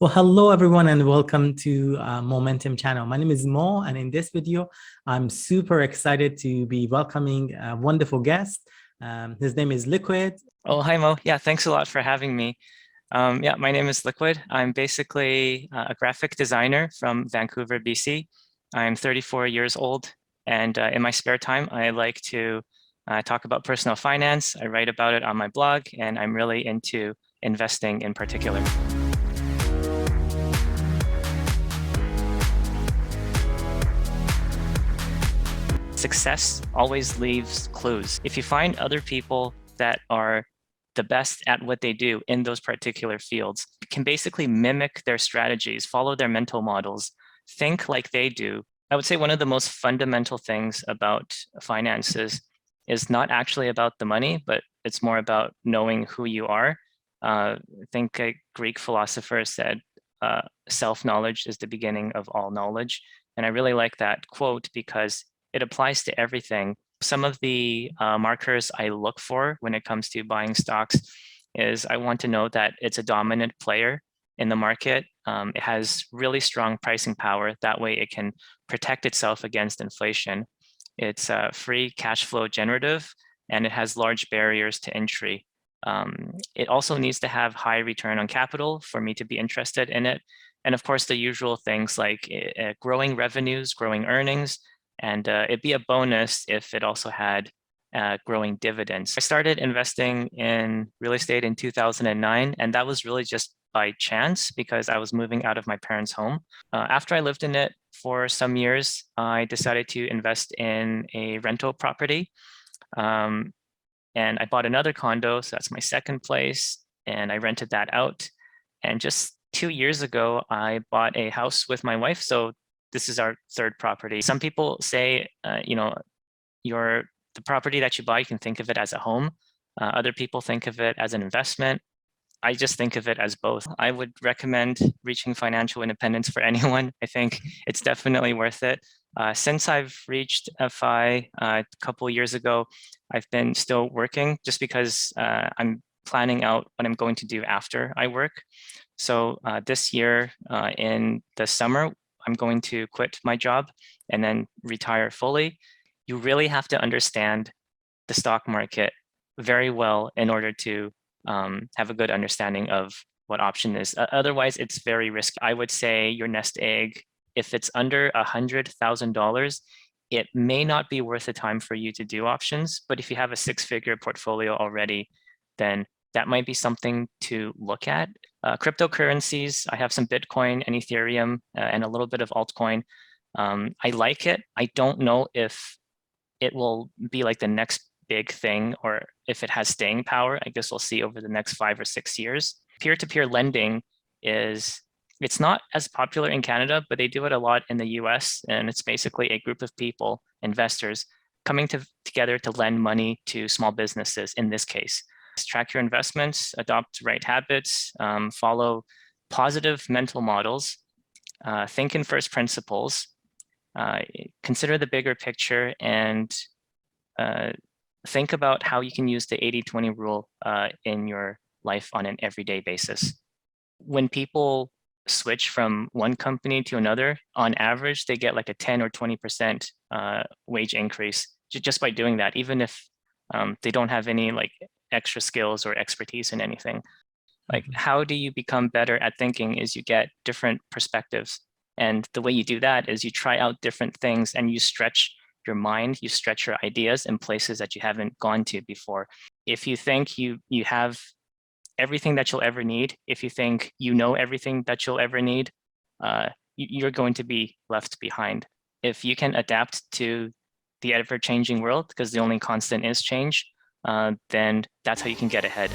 Well, hello everyone and welcome to Momentum channel. My name is Mo, and in this video, I'm super excited to be welcoming a wonderful guest. His name is Liquid. Oh, hi Mo. Yeah, thanks a lot for having me. Yeah, my name is Liquid. I'm basically a graphic designer from Vancouver, BC. I'm 34 years old, and in my spare time, I like to talk about personal finance. I write about it on my blog, and I'm really into investing in particular. Success always leaves clues. If you find other people that are the best at what they do in those particular fields, you can basically mimic their strategies, follow their mental models, think like they do. I would say one of the most fundamental things about finances is not actually about the money, but it's more about knowing who you are. I think a Greek philosopher said, self-knowledge is the beginning of all knowledge. And I really like that quote because it applies to everything. Some of the markers I look for when it comes to buying stocks is I want to know that it's a dominant player in the market. It has really strong pricing power. That way it can protect itself against inflation. It's free cash flow generative, and it has large barriers to entry. It also needs to have high return on capital for me to be interested in it. And of course, the usual things like growing revenues, growing earnings, and it'd be a bonus if it also had growing dividends. I started investing in real estate in 2009, and that was really just by chance because I was moving out of my parents' home. After I lived in it for some years, I decided to invest in a rental property. And I bought another condo, so that's my second place, and I rented that out. And just 2 years ago, I bought a house with my wife. So this is our third property. Some people say, the property that you buy, you can think of it as a home. Other people think of it as an investment. I just think of it as both. I would recommend reaching financial independence for anyone. I think it's definitely worth it. Since I've reached FI a couple of years ago, I've been still working just because I'm planning out what I'm going to do after I work. So this year in the summer, I'm going to quit my job and then retire fully. You really have to understand the stock market very well in order to have a good understanding of what option is. Otherwise, it's very risky. I would say your nest egg, if it's under $100,000, it may not be worth the time for you to do options. But if you have a six-figure portfolio already, then that might be something to look at. Cryptocurrencies, I have some Bitcoin and Ethereum and a little bit of altcoin. I like it. I don't know if it will be like the next big thing or if it has staying power. I guess we'll see over the next 5 or 6 years. Peer-to-peer lending it's not as popular in Canada, but they do it a lot in the US. And it's basically a group of people, investors, coming together to lend money to small businesses in this case. Track your investments, adopt right habits, follow positive mental models, think in first principles, consider the bigger picture, and think about how you can use the 80-20 rule in your life on an everyday basis. When people switch from one company to another, on average, they get like a 10 or 20% wage increase just by doing that, even if they don't have any like extra skills or expertise in anything. Like, how do you become better at thinking is you get different perspectives. And the way you do that is you try out different things and you stretch your mind, you stretch your ideas in places that you haven't gone to before. If you think you have everything that you'll ever need, if you think you know everything that you'll ever need, you're going to be left behind. If you can adapt to the ever-changing world, because the only constant is change, then that's how you can get ahead.